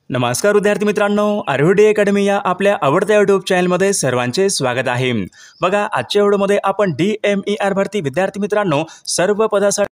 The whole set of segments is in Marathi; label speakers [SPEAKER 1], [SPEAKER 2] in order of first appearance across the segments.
[SPEAKER 1] नमस्कार विद्यार्थी मित्रांनो, आरोग्य अकॅडमी या आपल्या आवडत्या यूट्यूब चॅनलमध्ये सर्वांचे स्वागत आहे। बघा, आजच्या व्हिडिओमध्ये आपण DMER भरती विद्यार्थी मित्रांनो सर्व पदासाठी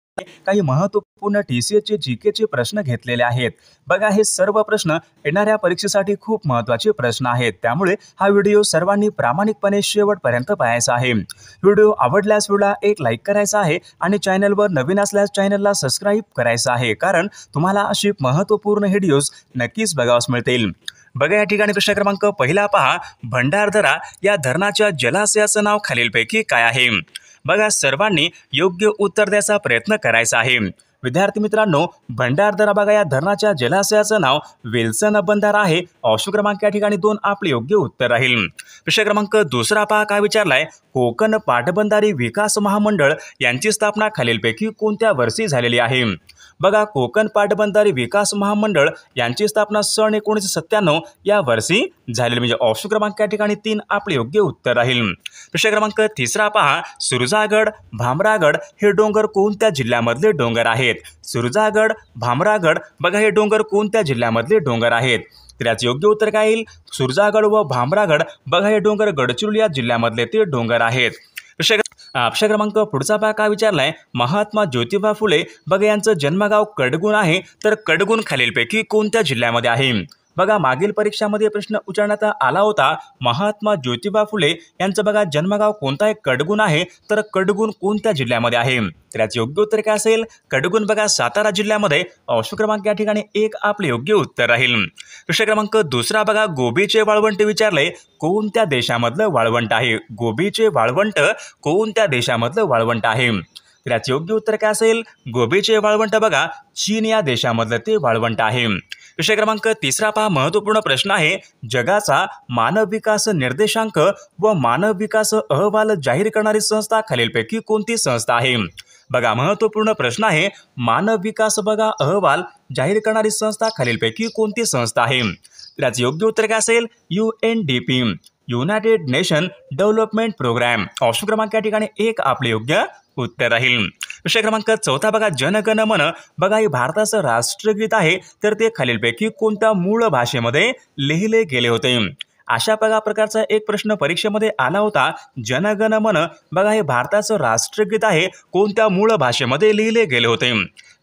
[SPEAKER 1] काही महत्त्वपूर्ण TCSचे जीकेचे प्रश्न घेतलेले आहेत। बघा, हे सर्व प्रश्न येणाऱ्या परीक्षेसाठी खूप महत्त्वाचे प्रश्न आहेत, त्यामुळे हा व्हिडिओ सर्वांनी प्रामाणिकपणे शेवटपर्यंत पाहायचा आहे। व्हिडिओ आवडल्यास व्हिडिओला एक लाईक करायचा आहे आणि चॅनलवर नवीन असल्यास चॅनलला सबस्क्राइब करायचं आहे, कारण तुम्हाला अशी महत्त्वपूर्ण व्हिडिओज नक्कीच बघावयास मिळतील। बघा, या ठिकाणी प्रश्न क्रमांक पहिला पहा, भंडारदरा या धरणाच्या जलाशयाचं नाव खालीलपैकी काय आहे? बघा, सर्वांनी योग्य उत्तर द्यायचा प्रयत्न करायचा आहे। विद्यार्थी मित्रांनो, भंडारदरा बघा या धरणाच्या जलाशयाचं नाव विल्सन बंधारा आहे। ऑप्शन क्रमांक या ठिकाणी 2 आपले योग्य उत्तर राहील। प्रश्न क्रमांक दुसरा पहा, काय विचारलाय? कोकण पाटबंधारे विकास महामंडळ यांची स्थापना खालीलपैकी कोणत्या वर्षी झालेली आहे? बघा, कोकण पाटबंधारे विकास महामंडळ यांची स्थापना सन 1997 या वर्षी झालेली, म्हणजे ऑप्शन क्रमांक या ठिकाणी 3 आपले योग्य उत्तर राहील। प्रश्न क्रमांक तिसरा पहा, सुरजागड भामरागड हे डोंगर कोणत्या जिल्ह्यामधले डोंगर आहेत? सुरजागड भामरागड बघा हे डोंगर कोणत्या जिल्ह्यामधले डोंगर आहेत? तर याचे योग्य उत्तर काय येईल? सुरजागड व भामरागड बघा हे डोंगर गडचिरोली या जिल्ह्यामधले ते डोंगर आहेत। प्रश्न क्रमांक पुढचा पहा, काय विचारलाय? महात्मा ज्योतिबा फुले बघा यांचं जन्मगाव कडगुण आहे, तर कडगुण खालीलपैकी कोणत्या जिल्ह्यामध्ये आहे? बघा, मागील परीक्षामध्ये प्रश्न विचारण्यात आला होता, महात्मा ज्योतिबा फुले यांचं बघा जन्मगाव कोणता आहे? कडगुण आहे, तर कडगुण कोणत्या जिल्ह्यामध्ये आहे? तर याचे योग्य उत्तर काय असेल? कडगुण बघा सातारा जिल्ह्यामध्ये। ऑप्शन क्रमांक या ठिकाणी 1 आपले योग्य उत्तर राहील। प्रश्न क्रमांक दुसरा बघा, गोबीचे वाळवंट विचारले कोणत्या देशामधलं वाळवंट आहे? गोबीचे वाळवंट कोणत्या देशामधलं वाळवंट आहे? तर याचे योग्य उत्तर काय असेल? गोबीचे वाळवंट बघा चीन या देशामधलं ते वाळवंट आहे। विषय क्रमांक तिसरा पहा, महत्त्वपूर्ण प्रश्न आहे, जगाचा मानव विकास निर्देशांक व मानव विकास अहवाल जाहीर करणारी संस्था खालीलपैकी कोणती संस्था आहे? बघा, महत्त्वपूर्ण प्रश्न आहे, मानव विकास बघा अहवाल जाहीर करणारी संस्था खालीलपैकी कोणती संस्था आहे? तर याचे योग्य उत्तर काय असेल? UNDP, united nation development programme. Option क्रमांक या ठिकाणी 1 आपले योग्य उत्तर राहील। विषय क्रमांक चौथा बघा, जनगण मन बघा हे भारताचं राष्ट्रगीत आहे, तर ते खालीलपैकी कोणत्या मूळ भाषेमध्ये लिहिले गेले होते? अशा प्रकारचा एक प्रश्न परीक्षेमध्ये आला होता, जनगण मन बघा हे भारताचं राष्ट्रगीत आहे, कोणत्या मूळ भाषेमध्ये लिहिले गेले होते?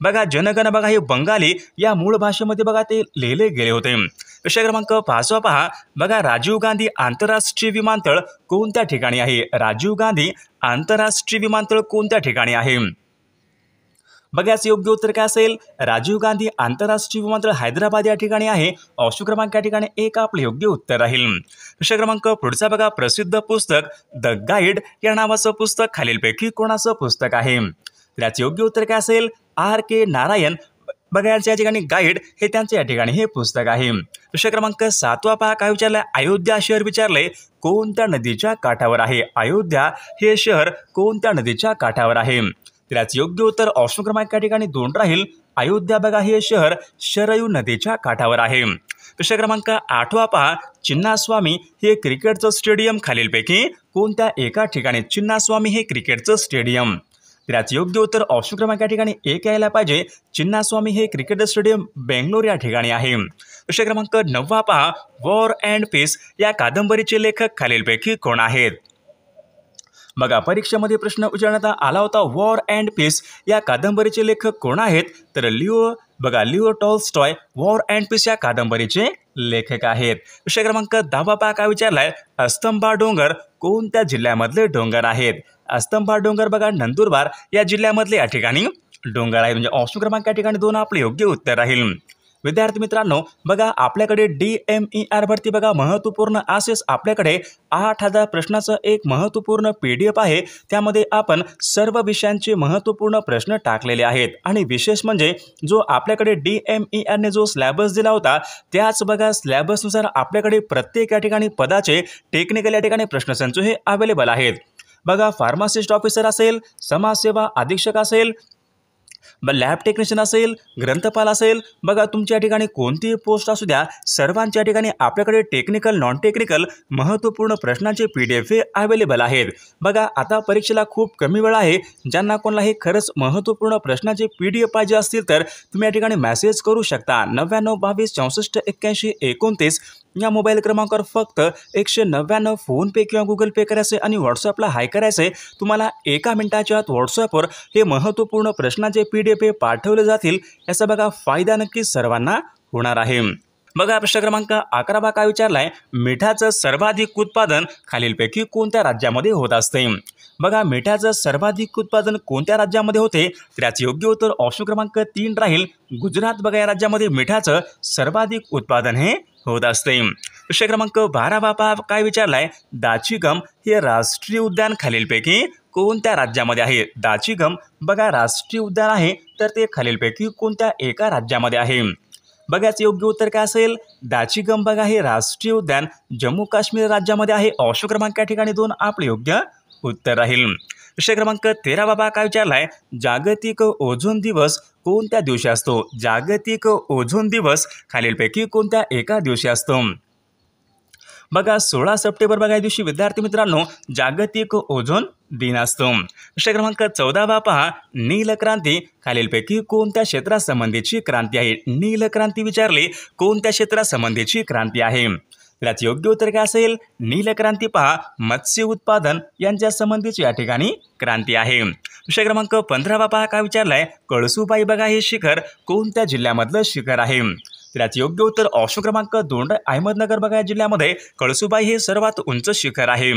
[SPEAKER 1] बघा, जनगण बघा हे बंगाली या मूळ भाषेमध्ये बघा ते लिहिले गेले होते। विषय क्रमांक 5 पहा, बघा राजीव गांधी आंतरराष्ट्रीय विमानतळ कोणत्या ठिकाणी आहे? राजीव गांधी आंतरराष्ट्रीय विमानतळ कोणत्या ठिकाणी आहे? बघा, याचे योग्य उत्तर काय असेल? राजीव गांधी आंतरराष्ट्रीय विमानतळ हैदराबाद या ठिकाणी आहे। ऑप्शन क्रमांक या ठिकाणी 1 आपले योग्य उत्तर राहील। विषय क्रमांक पुढचा बघा, प्रसिद्ध पुस्तक द गाईड या नावाचं पुस्तक खालीलपैकी कोणाचं पुस्तक आहे? याचे योग्य उत्तर काय असेल? RK नारायण बघा यांच्या या ठिकाणी गाईड हे त्यांच्या या ठिकाणी हे पुस्तक आहे। विषय क्रमांक 7 पहा, काय विचारलंय? अयोध्या शहर विचारले कोणत्या नदीच्या काठावर आहे? अयोध्या हे शहर कोणत्या नदीच्या काठावर आहे? तर याचे योग्य उत्तर ऑप्शन क्रमांक या ठिकाणी 2 राहील। अयोध्या बघा हे शहर शरयू नदीच्या काठावर आहे। विषय क्रमांक 8 पहा, चिन्नास्वामी हे क्रिकेटचं स्टेडियम खालीलपैकी कोणत्या एका ठिकाणी? चिन्नास्वामी हे क्रिकेटचं स्टेडियम। तर याचे योग्य उत्तर ऑप्शन क्रमांक या ठिकाणी 1 यायला पाहिजे। चिन्नास्वामी हे क्रिकेट स्टेडियम बेंगलोर या ठिकाणी आहे। विषय क्रमांक 9 पहा, वॉर अँड पीस या कादंबरीचे लेखक खालीलपैकी कोण आहेत? बघा, परीक्षेमध्ये प्रश्न विचारण्यात आला होता, वॉर अँड पीस या कादंबरीचे लेखक कोण आहेत? तर Leo Tolstoy war and peace या कादंबरीचे लेखक आहेत। विषय क्रमांक 10 पहा, काय विचारलाय? अस्तंबा डोंगर कोणत्या जिल्ह्यामधले डोंगर आहेत? अस्तंबा डोंगर बघा नंदुरबार या जिल्ह्यामधले या ठिकाणी डोंगर आहे, म्हणजे ऑप्शन क्रमांक या ठिकाणी 2 आपले योग्य उत्तर राहील। विद्यार्थी मित्रांनो, बघा आपल्याकडे DMER भरती बघा महत्त्वपूर्ण असेच आपल्याकडे 8000 प्रश्नाचं एक महत्त्वपूर्ण PDF आहे, त्यामध्ये आपण सर्व विषयांचे महत्त्वपूर्ण प्रश्न टाकलेले आहेत। आणि विशेष म्हणजे जो आपल्याकडे DMER ने जो सिलेबस दिला होता, त्याच बघा सिलेबसनुसार आपल्याकडे प्रत्येक या ठिकाणी पदाचे टेक्निकल या ठिकाणी प्रश्नसंच हे अवेलेबल आहेत। बघा, फार्मासिस्ट ऑफिसर असेल, समाजसेवा अधीक्षक असेल, लॅब टेक्निशियन असेल, ग्रंथपाल असेल, बघा तुमच्या ठिकाणी कोणतीही पोस्ट असू द्या, सर्वांच्या ठिकाणी आपल्याकडे टेक्निकल नॉन टेक्निकल महत्त्वपूर्ण प्रश्नांचे PDF हे अवेलेबल आहेत. बघा आता परीक्षेला खूप कमी वेळ आहे. ज्यांना कोणालाही खरंच महत्त्वपूर्ण प्रश्नांचे PDF पाहिजे असतील तर तुम्ही या ठिकाणी मेसेज करू शकता. 99 22 64 81 29 या मोबाईल क्रमांकावर फक्त 199 फोनपे किंवा गुगल पे करायचे आणि व्हॉट्सअपला हाय करायचे. तुम्हाला एका मिनिटाच्या आत व्हॉट्सअपवर हे महत्त्वपूर्ण प्रश्नांचे PDF हे पाठवले जातील. याचा बघा फायदा नक्कीच सर्वांना होणार आहे. बघा प्रश्न क्रमांक 11 काय विचारलाय, मिठाचं सर्वाधिक उत्पादन खालीलपैकी कोणत्या राज्यामध्ये होत असते? बघा मिठाचं सर्वाधिक उत्पादन कोणत्या राज्यामध्ये होते? तर याचे योग्य उत्तर ऑप्शन क्रमांक 3 राहील, गुजरात. बघा या राज्यामध्ये मिठाचं सर्वाधिक उत्पादन हे होत असते. प्रश्न क्रमांक 12 काय विचारलाय, दाचीगम हे राष्ट्रीय उद्यान खालीलपैकी कोणत्या राज्यामध्ये आहे? दाचीगम बघा राष्ट्रीय उद्यान आहे तर ते खालीलपैकी कोणत्या एका राज्यामध्ये आहे? बघा याचे योग्य उत्तर काय असेल? दाचीगम बघा हे राष्ट्रीय उद्यान जम्मू काश्मीर राज्यामध्ये आहे. ऑप्शन क्रमांक या ठिकाणी 2 आपले योग्य उत्तर राहील. प्रश्न क्रमांक 13 काय विचारलाय, जागतिक ओझोन दिवस कोणत्या दिवशी असतो? जागतिक ओझोन दिवस खालीलपैकी कोणत्या एका दिवशी असतो? बघा 16 सप्टेंबर बघा या दिवशी विद्यार्थी मित्रांनो जागतिक ओझोन दिन असतो. प्रश्न क्रमांक 14 पहा, नीलक्रांती खालीलपैकी कोणत्या क्षेत्रासंबंधीची क्रांती आहे? नीलक्रांती विचारली कोणत्या क्षेत्रासंबंधीची क्रांती आहे? याचे योग्य उत्तर काय असेल? नीलक्रांती पहा मत्स्य उत्पादन यांच्या संबंधीची या ठिकाणी क्रांती आहे. विषय क्रमांक 15 पहा काय विचारलाय, कळसुबाई बघा हे शिखर कोणत्या जिल्ह्यामधलं शिखर आहे? याचे योग्य उत्तर ऑप्शन क्रमांक 2 अहमदनगर बघा या जिल्ह्यामध्ये कळसुबाई हे सर्वात उंच शिखर आहे.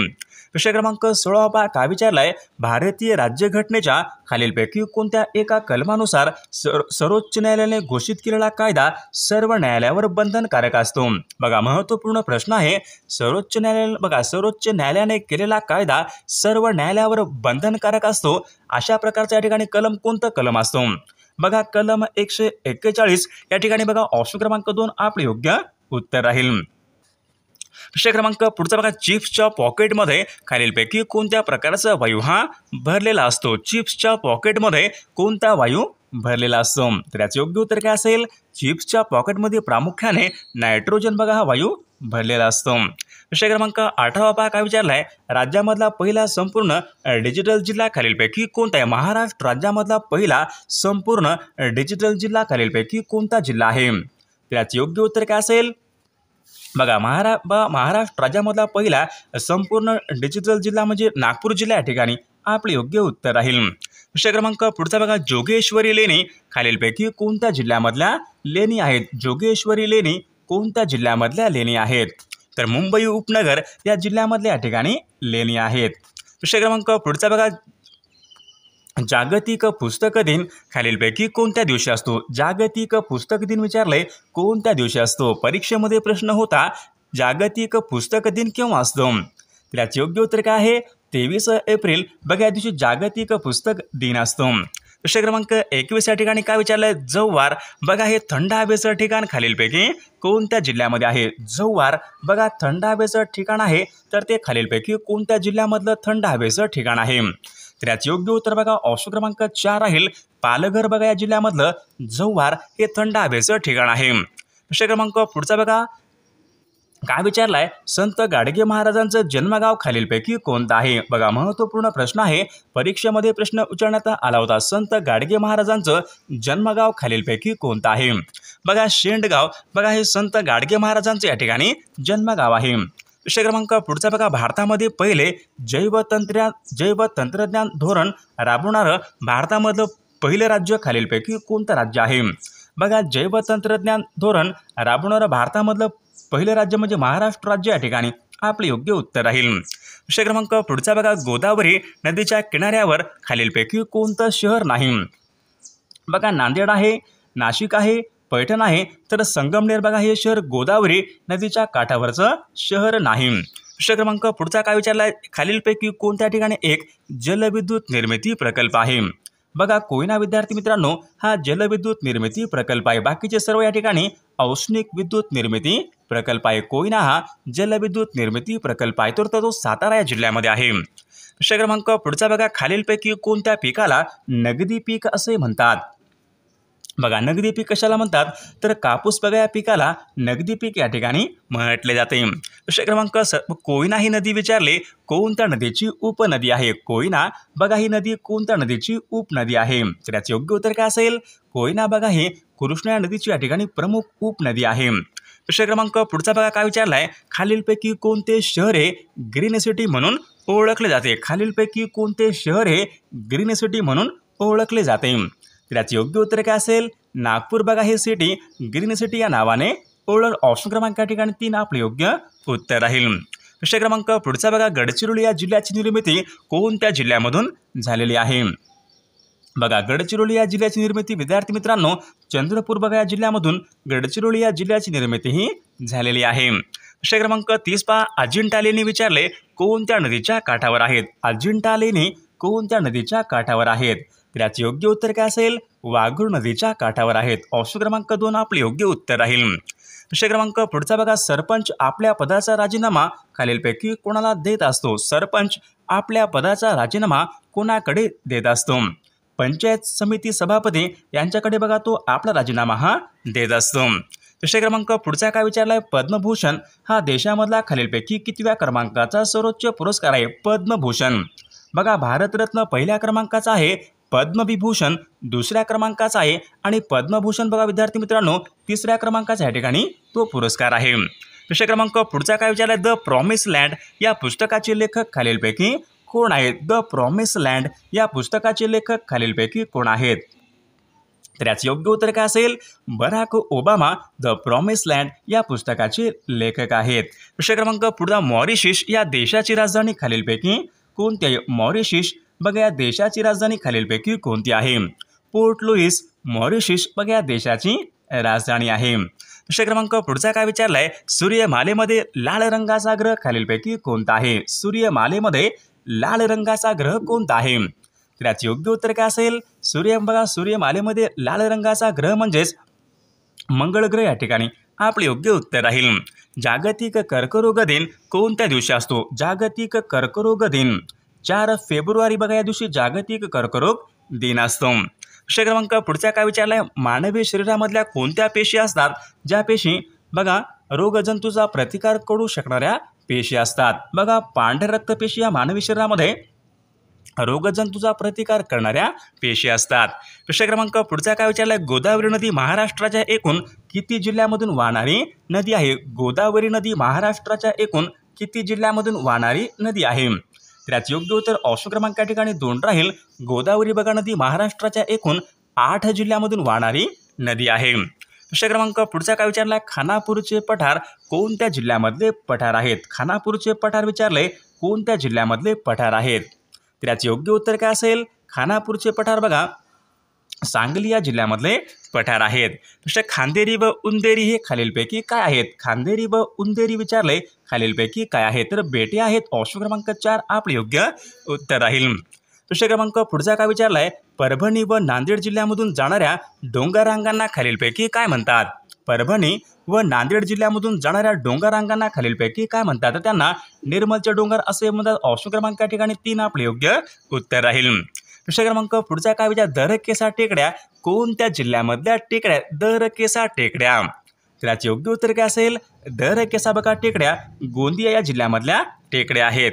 [SPEAKER 1] विषय क्रमांक 16 काय विचारलाय, भारतीय राज्यघटनेच्या खालीलपैकी कोणत्या एका कलमानुसार सर्वोच्च न्यायालयाने घोषित केलेला कायदा सर्व न्यायालयावर बंधनकारक असतो? बघा महत्त्वपूर्ण प्रश्न आहे. सर्वोच्च न्यायालयाने केलेला कायदा सर्व न्यायालयावर बंधनकारक असतो अशा प्रकारच्या या ठिकाणी कलम कोणतं कलम असतो? बघा कलम 141 या ठिकाणी बघा ऑप्शन क्रमांक 2 आपले योग्य उत्तर राहील. विषय क्रमांक पुढचा बघा, चिप्सच्या पॉकेटमध्ये खालीलपैकी कोणत्या प्रकारचा वायू हा भरलेला असतो? चिप्सच्या पॉकेटमध्ये कोणता वायू भरलेला असतो? तर याचे योग्य उत्तर काय असेल? चिप्सच्या पॉकेटमध्ये प्रामुख्याने नायट्रोजन बघा हा वायू भरलेला असतो. विषय क्रमांक 18 काय विचारलाय, राज्यामधला पहिला संपूर्ण डिजिटल जिल्हा खालीलपैकी कोणता आहे? महाराष्ट्र राज्यामधला पहिला संपूर्ण डिजिटल जिल्हा खालीलपैकी कोणता जिल्हा आहे? तर याचे योग्य उत्तर काय असेल? बघा महाराष्ट्र राज्यामधला पहिला संपूर्ण डिजिटल जिल्हा म्हणजे नागपूर जिल्हा या ठिकाणी आपले योग्य उत्तर राहील. विषय क्रमांक पुढचा बघा, जोगेश्वरी लेणी खालीलपैकी कोणत्या जिल्ह्यामधल्या लेणी आहेत? जोगेश्वरी लेणी कोणत्या जिल्ह्यामधल्या लेणी आहेत? तर मुंबई उपनगर या जिल्ह्यामधल्या या ठिकाणी लेणी आहेत. विषय क्रमांक पुढचा बघा, जागतिक पुस्तक दिन खालीलपैकी कोणत्या दिवशी असतो? जागतिक पुस्तक दिन विचारले कोणत्या दिवशी असतो? परीक्षेमध्ये प्रश्न होता जागतिक पुस्तक दिन केव्हा असतो? तर याचे योग्य उत्तर काय आहे? 23 एप्रिल बघा या दिवशी जागतिक पुस्तक दिन असतो. विषय क्रमांक 21 या ठिकाणी काय विचारलंय, जव्हार बघा हे थंड हवेचं ठिकाण खालीलपैकी कोणत्या जिल्ह्यामध्ये आहे? जव्हार बघा थंड हवेचं ठिकाण आहे तर ते खालीलपैकी कोणत्या जिल्ह्यामधलं थंड हवेचं ठिकाण आहे? तर याचे योग्य उत्तर बघा ऑप्शन क्रमांक 4 राहील, पालघर बघा या जिल्ह्यामधलं जव्हार हे थंड हवेचं ठिकाण आहे. विषय क्रमांक पुढचा बघा, काय विचारलाय, संत गाडगे महाराजांचं जन्मगाव खालीलपैकी कोणतं आहे? बघा महत्त्वपूर्ण प्रश्न आहे. परीक्षेमध्ये प्रश्न विचारण्यात आला होता. संत गाडगे महाराजांचं जन्मगाव खालीलपैकी कोणतं आहे? बघा शेंडगाव बघा हे संत गाडगे महाराजांचं या ठिकाणी जन्मगाव आहे. विषय क्रमांक पुढचा बघा, भारतामध्ये पहिले जैवतंत्रज्ञान धोरण राबवणारं भारतामधलं पहिलं राज्य खालीलपैकी कोणतं राज्य आहे? बघा जैवतंत्रज्ञान धोरण राबवणारं भारतामधलं पहिलं राज्य म्हणजे महाराष्ट्र राज्य या ठिकाणी आपले योग्य उत्तर राहील. विषय क्रमांक पुढचा बघा, गोदावरी नदीच्या किनाऱ्यावर खालीलपैकी कोणतं शहर नाही? बघा नांदेड आहे, नाशिक आहे, पैठण आहे तर संगमनेर बघा हे शहर गोदावरी नदीच्या काठावरचं शहर नाही. विषय क्रमांक पुढचा काय विचारलाय, खालीलपैकी कोणत्या ठिकाणी एक जलविद्युत निर्मिती प्रकल्प आहे? बघा कोयना विद्यार्थी मित्रांनो हा जलविद्युत निर्मिती प्रकल्प आहे. बाकीचे सर्व या ठिकाणी औष्णिक विद्युत निर्मिती प्रकल्प आहे. कोयना हा जलविद्युत निर्मिती प्रकल्प आहे तर तो सातारा या जिल्ह्यामध्ये आहे. विषय क्रमांक पुढचा बघा, खालीलपैकी कोणत्या पिकाला नगदी पीक असे म्हणतात? बघा नगदी पीक कशाला म्हणतात तर कापूस बघा या पिकाला नगदी पीक या ठिकाणी म्हटले जाते। प्रश्न क्रमांक कोयना ही नदी विचारले कोणत्या नदीची उपनदी आहे। कोयना बघा ही नदी कोणत्या नदीची उपनदी आहे। तर याचे योग्य उत्तर काय असेल कोयना बघा ही कृष्णा नदीची या ठिकाणी प्रमुख उपनदी आहे। प्रश्न क्रमांक पुढचा बघा काय विचारलाय खालीलपैकी कोणते शहर हे ग्रीन सिटी म्हणून ओळखले जाते। खालीलपैकी कोणते शहर हे ग्रीन सिटी म्हणून ओळखले जाते। तर याचे योग्य उत्तर काय असेल नागपूर बघा हे सिटी ग्रीन सिटी या नावाने ऑप्शन क्रमांक या ठिकाणी 3 आपले योग्य उत्तर राहील। प्रश्न क्रमांक पुढचा बघा गडचिरोली या जिल्ह्याची निर्मिती कोणत्या जिल्ह्यामधून झालेली आहे। बघा गडचिरोली या जिल्ह्याची निर्मिती विद्यार्थी मित्रांनो चंद्रपूर बघा या जिल्ह्यामधून गडचिरोली या जिल्ह्याची निर्मिती ही झालेली आहे। प्रश्न क्रमांक 30 पहा अजिंठा लेणी विचारले कोणत्या नदीच्या काठावर आहेत। अजिंठा लेणी कोणत्या नदीच्या काठावर आहेत। तर याचे योग्य उत्तर काय असेल वाघूर नदीच्या काठावर आहेत। ऑप्शन क्रमांक 2 आपले योग्य उत्तर राहील। प्रश्न क्रमांक पुढचा बघा सरपंच आपल्या पदाचा राजीनामा खालीलपैकी कोणाला देत असतो। सरपंच आपल्या पदाचा राजीनामा कोणाकडे देत असतो। पंचायत समिती सभापती यांच्याकडे बघा तो आपला राजीनामा हा देत असतो। प्रश्न क्रमांक पुढचा काय विचारलाय पद्मभूषण हा देशामधला खालीलपैकी कितव्या क्रमांकाचा सर्वोच्च पुरस्कार आहे। पद्मभूषण बघा भारतरत्न पहिल्या क्रमांकाचा आहे पद्मविभूषण दुसऱ्या क्रमांकाचा आहे आणि पद्मभूषण बघा विद्यार्थी मित्रांनो तिसऱ्या क्रमांकाचा या ठिकाणी तो पुरस्कार आहे। प्रश्न क्रमांक पुढचा काय विचारलाय द प्रॉमिस लँड या पुस्तकाचे लेखक खालीलपैकी कोण आहेत। द प्रॉमिस लँड या पुस्तकाचे लेखक खालीलपैकी कोण आहेत। तर याचे योग्य उत्तर काय असेल Barack Obama the promise land या पुस्तकाचे लेखक आहेत। प्रश्न क्रमांक पुढचा मॉरिशस या देशाची राजधानी खालीलपैकी कोणती आहे। मॉरिशस बघा या देशाची राजधानी खालीलपैकी कोणती आहे। पोर्ट लुईस मॉरिशस बघा या देशाची राजधानी आहे। प्रश्न क्रमांक पुढचा काय विचारलाय सूर्यमालेमध्ये लाल रंगाचा ग्रह खालीलपैकी कोणता आहे। सूर्यमालेमध्ये लाल रंगाचा ग्रह कोणता आहे। तर याचे योग्य उत्तर काय असेल सूर्यमालेमध्ये लाल रंगाचा ग्रह म्हणजेच मंगळ ग्रह या ठिकाणी आपले योग्य उत्तर राहील। जागतिक कर्करोग दिन कोणत्या दिवशी असतो। जागतिक कर्करोग दिन 4 फेब्रुवारी बघा या दिवशी जागतिक कर्करोग दिन असतो। प्रश्न क्रमांक पुढचा काय विचारलाय मानवी शरीरामधल्या कोणत्या पेशी असतात ज्या पेशी बघा रोगजंतूचा प्रतिकार करू शकणाऱ्या पेशी असतात। बघा पांढऱ्या रक्तपेशी या मानवी शरीरामध्ये रोगजंतूचा प्रतिकार करणाऱ्या पेशी असतात। प्रश्न क्रमांक पुढचा काय विचारलाय गोदावरी नदी महाराष्ट्राच्या एकूण किती जिल्ह्यामधून वाहणारी नदी आहे। गोदावरी नदी महाराष्ट्राच्या एकूण किती जिल्ह्यामधून वाहणारी नदी आहे। तर याचे योग्य उत्तर ऑप्शन क्रमांक या ठिकाणी 2 राहील गोदावरी बघा नदी महाराष्ट्राच्या एकूण 8 जिल्ह्यामधून वाहणारी नदी आहे। प्रश्न क्रमांक पुढचा काय विचारलाय खानापूरचे पठार कोणत्या जिल्ह्यामधले पठार आहेत। खानापूरचे पठार विचारले कोणत्या जिल्ह्यामधले पठार आहेत। तर याचे योग्य उत्तर काय असेल खानापूरचे पठार बघा सांगली या जिल्ह्यामधले पठार आहेत। प्रश्न खांदेरी व उंदेरी हे खालीलपैकी काय आहेत। खांदेरी व उंदेरी विचारले खालीलपैकी काय आहेत तर बेटे आहेत। ऑप्शन क्रमांक 4 आपले योग्य उत्तर राहील। प्रश्न क्रमांक पुढचा काय विचारलाय परभणी व नांदेड जिल्ह्यामधून जाणाऱ्या डोंगररांगांना खालीलपैकी काय म्हणतात। परभणी व नांदेड जिल्ह्यामधून जाणाऱ्या डोंगररांगांना खालीलपैकी काय म्हणतात तर त्यांना निर्मलचे डोंगर असे म्हणतात। ऑप्शन क्रमांक या ठिकाणी 3 आपले योग्य उत्तर राहील। प्रश्न क्रमांक पुढचा काय विचार दरकेसा टेकड्या कोणत्या जिल्ह्यामधल्या टेकड्या दरकेसा टेकड्या। तर याचे योग्य उत्तर काय असेल दरकेसा बघा टेकड्या गोंदिया या जिल्ह्यामधल्या टेकड्या आहेत।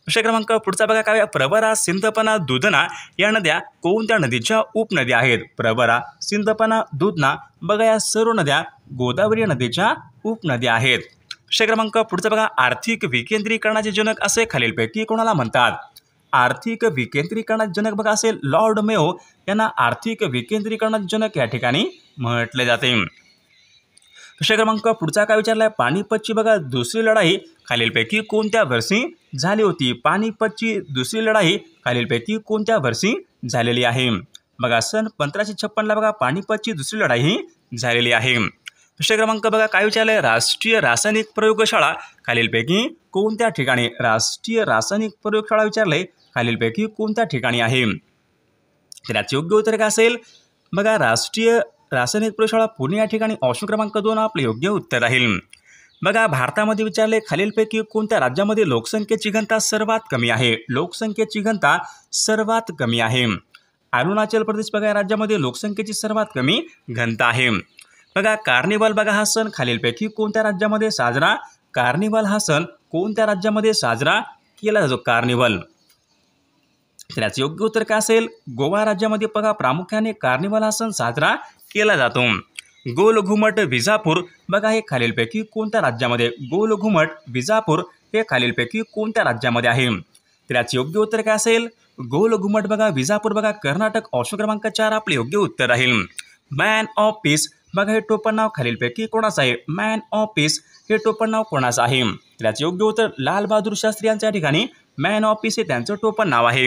[SPEAKER 1] प्रश्न क्रमांक पुढचा बघा काय प्रवरा सिंदपना दुधना या नद्या कोणत्या नदीच्या उपनद्या आहेत। प्रवरा सिंदपना दुधना बघा या सर्व नद्या गोदावरी नदीच्या उपनद्या आहेत। प्रश्न क्रमांक पुढचा बघा आर्थिक विकेंद्रीकरणाचे जनक असे खालीलपैकी कोणाला म्हणतात। आर्थिक विकेंद्रीकरणाचे जनक बघा असेल लॉर्ड मेयो यांना आर्थिक विकेंद्रीकरणाचे जनक या ठिकाणी म्हटले जाते। प्रश्न क्रमांक पुढचा काय विचारलाय पानिपतची बघा दुसरी लढाई खालीलपैकी कोणत्या वर्षी झाली होती। पानिपतची दुसरी लढाई खालीलपैकी कोणत्या वर्षी झालेली आहे। बघा सन 1556 बघा पानिपतची दुसरी लढाई ही झालेली आहे। प्रश्न क्रमांक बघा काय विचारलाय राष्ट्रीय रासायनिक प्रयोगशाळा खालीलपैकी कोणत्या ठिकाणी। राष्ट्रीय रासायनिक प्रयोगशाळा विचारले खालीलपैकी कोणत्या ठिकाणी आहे। तर याचे योग्य उत्तर काय असेल बघा राष्ट्रीय रासायनिक प्रयोगशाळा पुणे या ठिकाणी। ऑप्शन क्रमांक 2 आपले योग्य उत्तर राहील। बघा भारतामध्ये विचारले खालीलपैकी कोणत्या राज्यामध्ये लोकसंख्येची घनता सर्वात कमी आहे। लोकसंख्येची घनता सर्वात कमी आहे। अरुणाचल प्रदेश बघा या राज्यामध्ये लोकसंख्येची सर्वात कमी घनता आहे। बघा कार्निवल बघा हा सण खालीलपैकी कोणत्या राज्यामध्ये साजरा कार्निवल हा सण कोणत्या राज्यामध्ये साजरा केला जातो कार्निवल। तर याचे योग्य उत्तर काय असेल गोवा राज्यामध्ये बघा प्रामुख्याने कार्निवल हा सण साजरा केला जातो। गोल घुमट विजापूर बघा हे खालीलपैकी कोणत्या राज्यामध्ये गोल घुमट विजापूर हे खालीलपैकी कोणत्या राज्यामध्ये आहे। तर याचे योग्य उत्तर काय असेल गोल घुमट बघा विजापूर बघा कर्नाटक ऑप्शन क्रमांक 4 आपले योग्य उत्तर राहील। मॅन ऑफ पीस बघा हे टोपण नाव खालीलपैकी कोणाचं आहे मॅन ऑफ पीस हे टोपण नाव कोणाचं आहे। तर याचे योग्य उत्तर लाल बहादूर शास्त्री यांच्या ठिकाणी मॅन ऑफ पीस हे त्यांचं टोपण नाव आहे।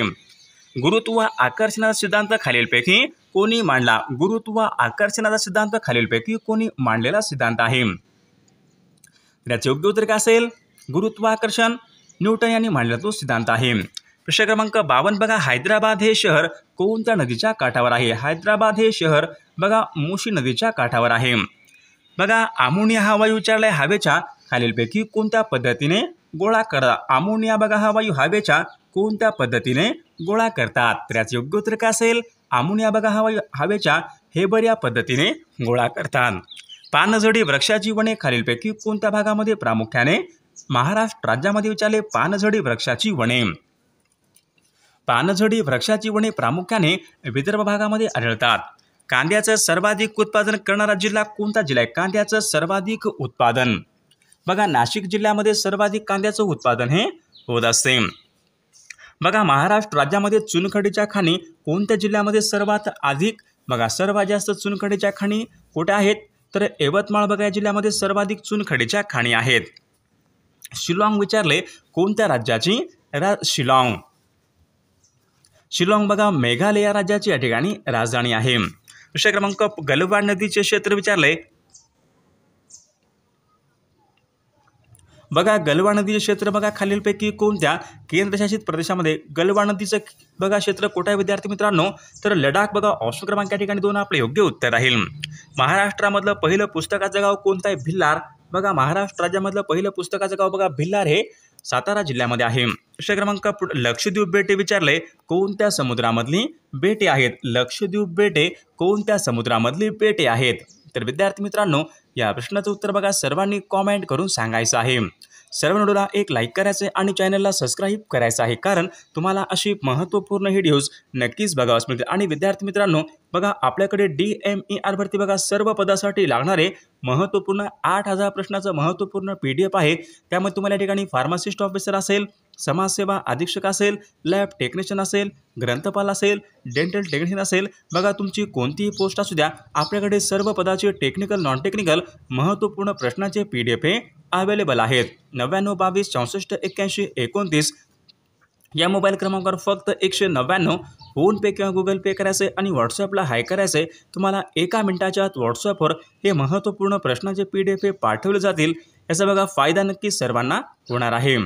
[SPEAKER 1] गुरुत्व आकर्षणाचा सिद्धांत खालीलपैकी कोणी मांडला गुरुत्व आकर्षणाचा सिद्धांत खालीलपैकी कोणी मांडलेला सिद्धांत आहे। याचे योग्य उत्तर काय असेल गुरुत्वाकर्षण न्यूटन यांनी मांडलेला तो सिद्धांत आहे। प्रश्न क्रमांक 52 बघा हैदराबाद हे शहर कोणत्या नदीच्या काठावर आहे। हैदराबाद हे शहर बघा मूसी नदीच्या काठावर आहे। बघा अमोनिया हा वायू विचारलाय हवेच्या खालीलपैकी कोणत्या पद्धतीने गोळा करतात अमोनिया बघा हा वायू हवेच्या कोणत्या पद्धतीने गोळा करतात। तर याचे योग्य उत्तर काय असेल अमोनिया बघा हा वायू हवेच्या हेबऱ्या पद्धतीने गोळा करतात। पानझडी वृक्षाची वने खालीलपैकी कोणत्या भागामध्ये प्रामुख्याने महाराष्ट्र राज्यामध्ये विचारले पानझडी वृक्षाची वने पानझडी वृक्षाची वने प्रामुख्याने विदर्भ भागामध्ये आढळतात। कांद्याचं सर्वाधिक उत्पादन करणारा जिल्हा कोणता जिल्हा आहे कांद्याचं सर्वाधिक उत्पादन बघा नाशिक जिल्ह्यामध्ये सर्वाधिक कांद्याचं उत्पादन हे होत असते। बघा महाराष्ट्र राज्यामध्ये चुनखडीच्या खाणी कोणत्या जिल्ह्यामध्ये सर्वात अधिक बघा सर्वात जास्त चुनखडीच्या खाणी कुठे आहेत तर यवतमाळ बघा या जिल्ह्यामध्ये सर्वाधिक चुनखडीच्या खाणी आहेत। शिलाँग विचारले कोणत्या राज्याची शिलाँग शिलाँग बघा मेघालय राज्याची या ठिकाणी राजधानी आहे। प्रश्न क्रमांक गलवान नदीचे क्षेत्र विचारले बघा गलवान नदीचे क्षेत्र बघा खालीलपैकी कोणत्या केंद्रशासित प्रदेशामध्ये गलवान नदीचं बघा क्षेत्र कुठे आहे विद्यार्थी मित्रांनो तर लडाख बघा ऑप्शन क्रमांक या ठिकाणी 2 आपले योग्य उत्तर राहील। महाराष्ट्रामधलं पहिलं पुस्तकाचं गाव कोणतं आहे भिल्लार बघा महाराष्ट्र राज्यामधलं पहिलं पुस्तकाचं गाव बघा भिल्लार हे सातारा जिल्ह्यामध्ये आहे। प्रश्न क्रमांक लक्षद्वीप बेटे विचारले कोणत्या समुद्रामधली बेटे आहेत लक्षद्वीप बेटे कोणत्या समुद्रामधली बेटे आहेत। तर विद्यार्थी मित्रांनो या प्रश्नाचं उत्तर बघा सर्वांनी कॉमेंट करून सांगायचं आहे। सर्व व्हिडिओला एक लाईक करायचं आणि चॅनलला सबस्क्राईब करायचं आहे कारण तुम्हाला अशी महत्त्वपूर्ण व्हिडिओज नक्कीच बघावयास मिळतील। आणि विद्यार्थी मित्रांनो बघा आपल्याकडे DMER भरती बघा सर्व पदासाठी लागणारे महत्त्वपूर्ण 8000 प्रश्नाचं महत्त्वपूर्ण PDF आहे। त्यामध्ये तुम्हाला या ठिकाणी फार्मासिस्ट ऑफिसर असेल समाजसेवा अधीक्षक असेल लॅब टेक्निशियन असेल ग्रंथपाल असेल डेंटल टेक्निशियन असेल बघा तुमची कोणतीही पोस्ट असू द्या आपल्याकडे सर्व पदाचे टेक्निकल नॉन टेक्निकल महत्त्वपूर्ण प्रश्नाचे PDF हे अवेलेबल आहेत। 99 22 64 81 29 या मोबाईल क्रमांकावर फक्त 199 फोनपे किंवा गुगल पे करायचे आणि व्हॉट्सअपला हाय करायचे। तुम्हाला 1 मिनिटाच्या आत व्हॉट्सअपवर हे महत्त्वपूर्ण प्रश्नाचे PDF हे पाठवले जातील। याचा बघा फायदा नक्की सर्वांना होणार आहे।